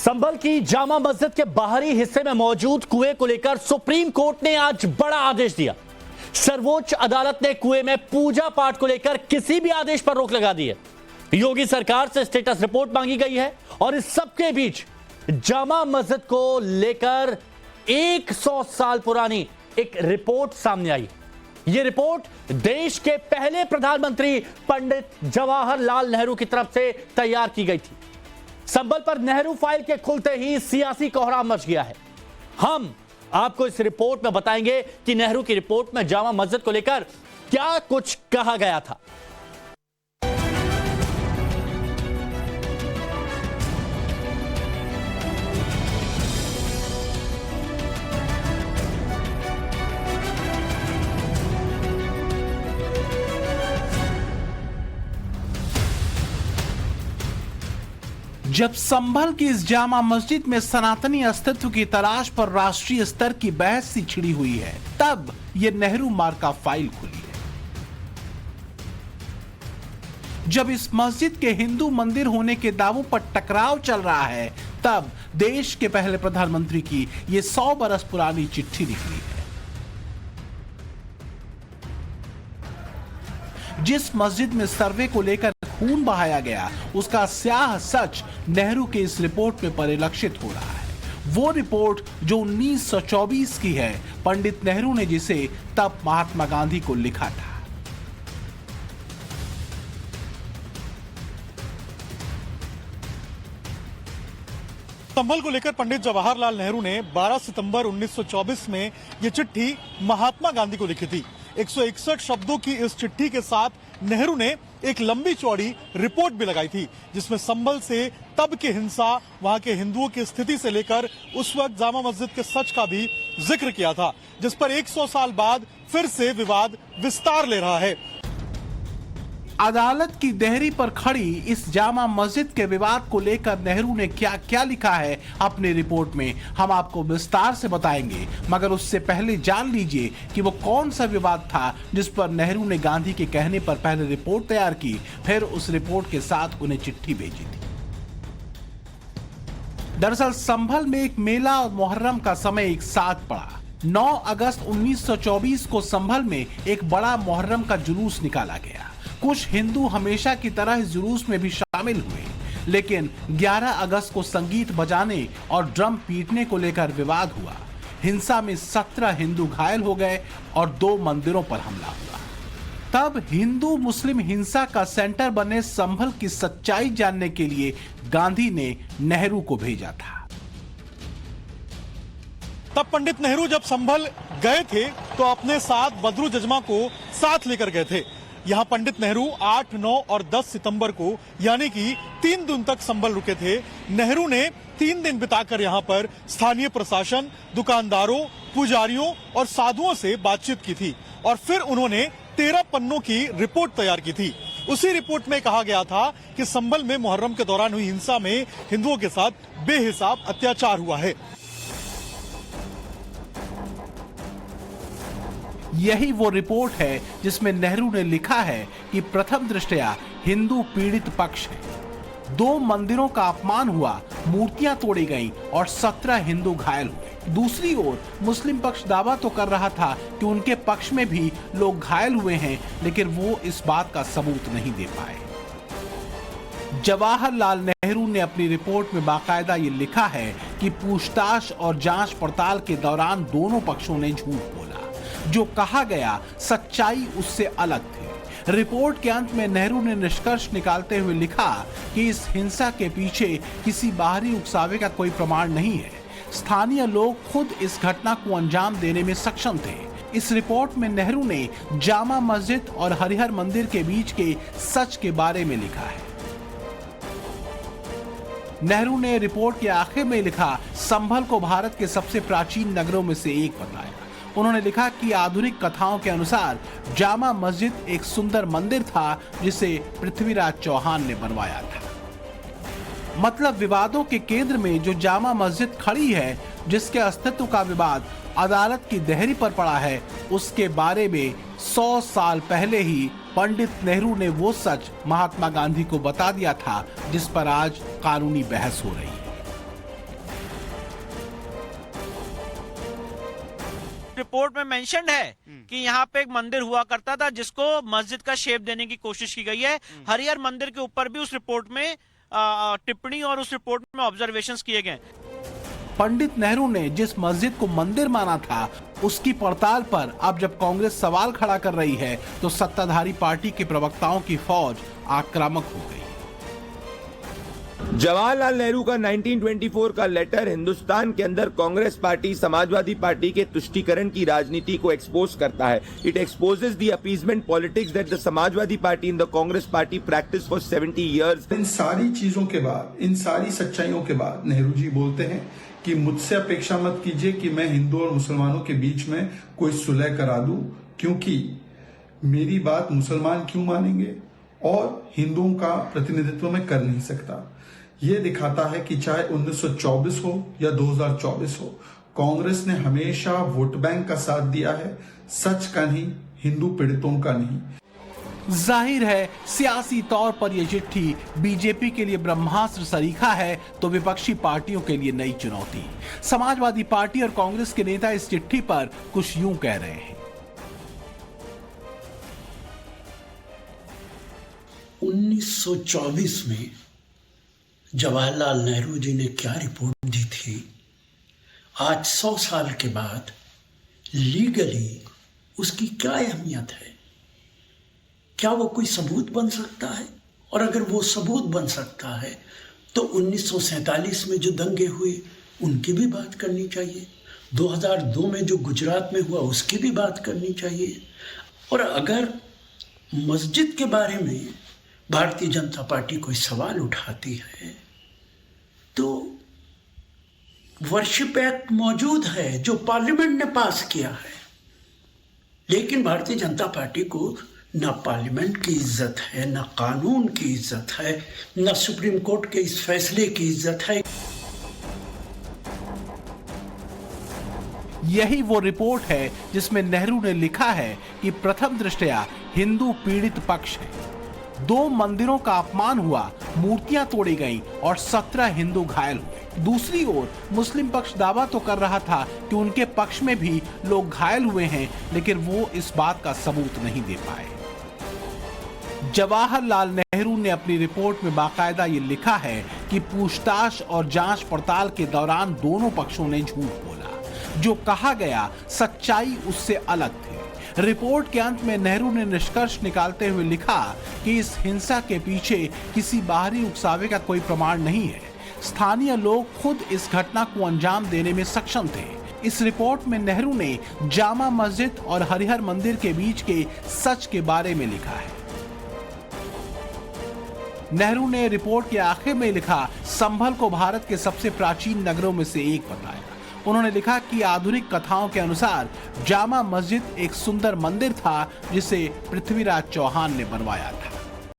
संभल की जामा मस्जिद के बाहरी हिस्से में मौजूद कुएं को लेकर सुप्रीम कोर्ट ने आज बड़ा आदेश दिया। सर्वोच्च अदालत ने कुएं में पूजा पाठ को लेकर किसी भी आदेश पर रोक लगा दी है। योगी सरकार से स्टेटस रिपोर्ट मांगी गई है और इस सबके बीच जामा मस्जिद को लेकर 100 साल पुरानी एक रिपोर्ट सामने आई। यह रिपोर्ट देश के पहले प्रधानमंत्री पंडित जवाहरलाल नेहरू की तरफ से तैयार की गई थी। संभल पर नेहरू फाइल के खुलते ही सियासी कोहराम मच गया है। हम आपको इस रिपोर्ट में बताएंगे कि नेहरू की रिपोर्ट में जामा मस्जिद को लेकर क्या कुछ कहा गया था। जब संभल की इस जामा मस्जिद में सनातनी अस्तित्व की तलाश पर राष्ट्रीय स्तर की बहस सी छिड़ी हुई है, तब यह नेहरू मार्का फाइल खुली है। जब इस मस्जिद के हिंदू मंदिर होने के दावों पर टकराव चल रहा है, तब देश के पहले प्रधानमंत्री की यह 100 बरस पुरानी चिट्ठी निकली है। जिस मस्जिद में सर्वे को लेकर खून बहाया गया, उसका स्याह सच नेहरू के इस रिपोर्ट में परिलक्षित हो रहा है। वो रिपोर्ट जो 1924 की है, पंडित नेहरू ने जिसे तब महात्मा गांधी को लिखा था। संभल को लेकर पंडित जवाहरलाल नेहरू ने 12 सितंबर 1924 में ये चिट्ठी महात्मा गांधी को लिखी थी। 161 शब्दों की इस चिट्ठी के साथ नेहरू ने एक लंबी चौड़ी रिपोर्ट भी लगाई थी, जिसमें संभल से तब की हिंसा, वहां के हिंदुओं की स्थिति से लेकर उस वक्त जामा मस्जिद के सच का भी जिक्र किया था, जिस पर 100 साल बाद फिर से विवाद विस्तार ले रहा है। अदालत की देहरी पर खड़ी इस जामा मस्जिद के विवाद को लेकर नेहरू ने क्या क्या लिखा है अपनी रिपोर्ट में, हम आपको विस्तार से बताएंगे। मगर उससे पहले जान लीजिए कि वो कौन सा विवाद था जिस पर नेहरू ने गांधी के कहने पर पहले रिपोर्ट तैयार की, फिर उस रिपोर्ट के साथ उन्हें चिट्ठी भेजी थी। दरअसल संभल में एक मेला और मुहर्रम का समय एक साथ पड़ा। 9 अगस्त 1924 को संभल में एक बड़ा मुहर्रम का जुलूस निकाला गया। कुछ हिंदू हमेशा की तरह इस जुलूस में भी शामिल हुए, लेकिन 11 अगस्त को संगीत बजाने और ड्रम पीटने को लेकर विवाद हुआ। हिंसा में 17 हिंदू घायल हो गए और 2 मंदिरों पर हमला हुआ। तब हिंदू मुस्लिम हिंसा का सेंटर बने संभल की सच्चाई जानने के लिए गांधी ने नेहरू को भेजा था। तब पंडित नेहरू जब संभल गए थे तो अपने साथ बदरू जजमा को साथ लेकर गए थे। यहाँ पंडित नेहरू 8, 9 और 10 सितंबर को यानी कि 3 दिन तक संभल रुके थे। नेहरू ने 3 दिन बिताकर यहाँ पर स्थानीय प्रशासन, दुकानदारों, पुजारियों और साधुओं से बातचीत की थी और फिर उन्होंने 13 पन्नों की रिपोर्ट तैयार की थी। उसी रिपोर्ट में कहा गया था कि संभल में मुहर्रम के दौरान हुई हिंसा में हिंदुओं के साथ बेहिसाब अत्याचार हुआ है। यही वो रिपोर्ट है जिसमें नेहरू ने लिखा है कि प्रथम दृष्टया हिंदू पीड़ित पक्ष है। 2 मंदिरों का अपमान हुआ, मूर्तियां तोड़ी गईं और 17 हिंदू घायल हुए। दूसरी ओर मुस्लिम पक्ष दावा तो कर रहा था कि उनके पक्ष में भी लोग घायल हुए हैं, लेकिन वो इस बात का सबूत नहीं दे पाए। जवाहरलाल नेहरू ने अपनी रिपोर्ट में बाकायदा ये लिखा है कि पूछताछ और जांच पड़ताल के दौरान दोनों पक्षों ने झूठ बोला। जो कहा गया सच्चाई उससे अलग थी। रिपोर्ट के अंत में नेहरू ने निष्कर्ष निकालते हुए लिखा कि इस हिंसा के पीछे किसी बाहरी उकसावे का कोई प्रमाण नहीं है। स्थानीय लोग खुद इस घटना को अंजाम देने में सक्षम थे। इस रिपोर्ट में नेहरू ने जामा मस्जिद और हरिहर मंदिर के बीच के सच के बारे में लिखा है। नेहरू ने रिपोर्ट के आखिर में लिखा, संभल को भारत के सबसे प्राचीन नगरों में से एक बताया। उन्होंने लिखा कि आधुनिक कथाओं के अनुसार जामा मस्जिद एक सुंदर मंदिर था जिसे पृथ्वीराज चौहान ने बनवाया था। मतलब विवादों के केंद्र में जो जामा मस्जिद खड़ी है, जिसके अस्तित्व का विवाद अदालत की देहरी पर पड़ा है, उसके बारे में 100 साल पहले ही पंडित नेहरू ने वो सच महात्मा गांधी को बता दिया था जिस पर आज कानूनी बहस हो रही है। रिपोर्ट में मेंशन है कि यहाँ पे एक मंदिर हुआ करता था जिसको मस्जिद का शेप देने की कोशिश की गई है। हरिहर मंदिर के ऊपर भी उस रिपोर्ट में टिप्पणी और उस रिपोर्ट में ऑब्जर्वेशंस किए गए। पंडित नेहरू ने जिस मस्जिद को मंदिर माना था उसकी पड़ताल पर अब जब कांग्रेस सवाल खड़ा कर रही है तो सत्ताधारी पार्टी के प्रवक्ताओं की फौज आक्रामक हो गई। जवाहरलाल नेहरू का 1924 का लेटर हिंदुस्तान के अंदर कांग्रेस पार्टी समाजवादी पार्टी के तुष्टीकरण की राजनीति को एक्सपोज करता है। It exposes the appeasement politics that the Samajwadi party in the Congress party practice for 70 years. इन सारी चीजों के बाद, इन सारी सच्चाइयों के बाद नेहरू जी बोलते हैं कि मुझसे अपेक्षा मत कीजिए कि मैं हिंदू और मुसलमानों के बीच में कोई सुलह करा दूं, क्योंकि मेरी बात मुसलमान क्यों मानेंगे और हिंदुओं का प्रतिनिधित्व मैं कर नहीं सकता। ये दिखाता है कि चाहे 1924 हो या 2024 हो, कांग्रेस ने हमेशा वोट बैंक का साथ दिया है, सच का नहीं, हिंदू पीड़ितों का नहीं। जाहिर है सियासी तौर पर यह चिट्ठी बीजेपी के लिए ब्रह्मास्त्र सरीखा है तो विपक्षी पार्टियों के लिए नई चुनौती। समाजवादी पार्टी और कांग्रेस के नेता इस चिट्ठी पर कुछ यूं कह रहे हैं। 1924 में जवाहरलाल नेहरू जी ने क्या रिपोर्ट दी थी, आज 100 साल के बाद लीगली उसकी क्या अहमियत है? क्या वो कोई सबूत बन सकता है? और अगर वो सबूत बन सकता है तो 1947 में जो दंगे हुए उनकी भी बात करनी चाहिए, 2002 में जो गुजरात में हुआ उसकी भी बात करनी चाहिए। और अगर मस्जिद के बारे में भारतीय जनता पार्टी कोई सवाल उठाती है तो वर्शिप एक्ट मौजूद है जो पार्लियामेंट ने पास किया है, लेकिन भारतीय जनता पार्टी को ना पार्लियामेंट की इज्जत है, ना कानून की इज्जत है, ना सुप्रीम कोर्ट के इस फैसले की इज्जत है। यही वो रिपोर्ट है जिसमें नेहरू ने लिखा है कि प्रथम दृष्टया हिंदू पीड़ित पक्ष है, 2 मंदिरों का अपमान हुआ, मूर्तियां तोड़ी गईं और 17 हिंदू घायल हुए। दूसरी ओर मुस्लिम पक्ष दावा तो कर रहा था कि उनके पक्ष में भी लोग घायल हुए हैं, लेकिन वो इस बात का सबूत नहीं दे पाए। जवाहरलाल नेहरू ने अपनी रिपोर्ट में बाकायदा ये लिखा है कि पूछताछ और जांच पड़ताल के दौरान दोनों पक्षों ने झूठ बोला, जो कहा गया सच्चाई उससे अलग थी। रिपोर्ट के अंत में नेहरू ने निष्कर्ष निकालते हुए लिखा कि इस हिंसा के पीछे किसी बाहरी उकसावे का कोई प्रमाण नहीं है, स्थानीय लोग खुद इस घटना को अंजाम देने में सक्षम थे। इस रिपोर्ट में नेहरू ने जामा मस्जिद और हरिहर मंदिर के बीच के सच के बारे में लिखा है। नेहरू ने रिपोर्ट के आखिर में लिखा, संभल को भारत के सबसे प्राचीन नगरों में से एक बताया। उन्होंने लिखा कि आधुनिक कथाओं के अनुसार जामा मस्जिद एक सुंदर मंदिर था जिसे पृथ्वीराज चौहान ने बनवाया था।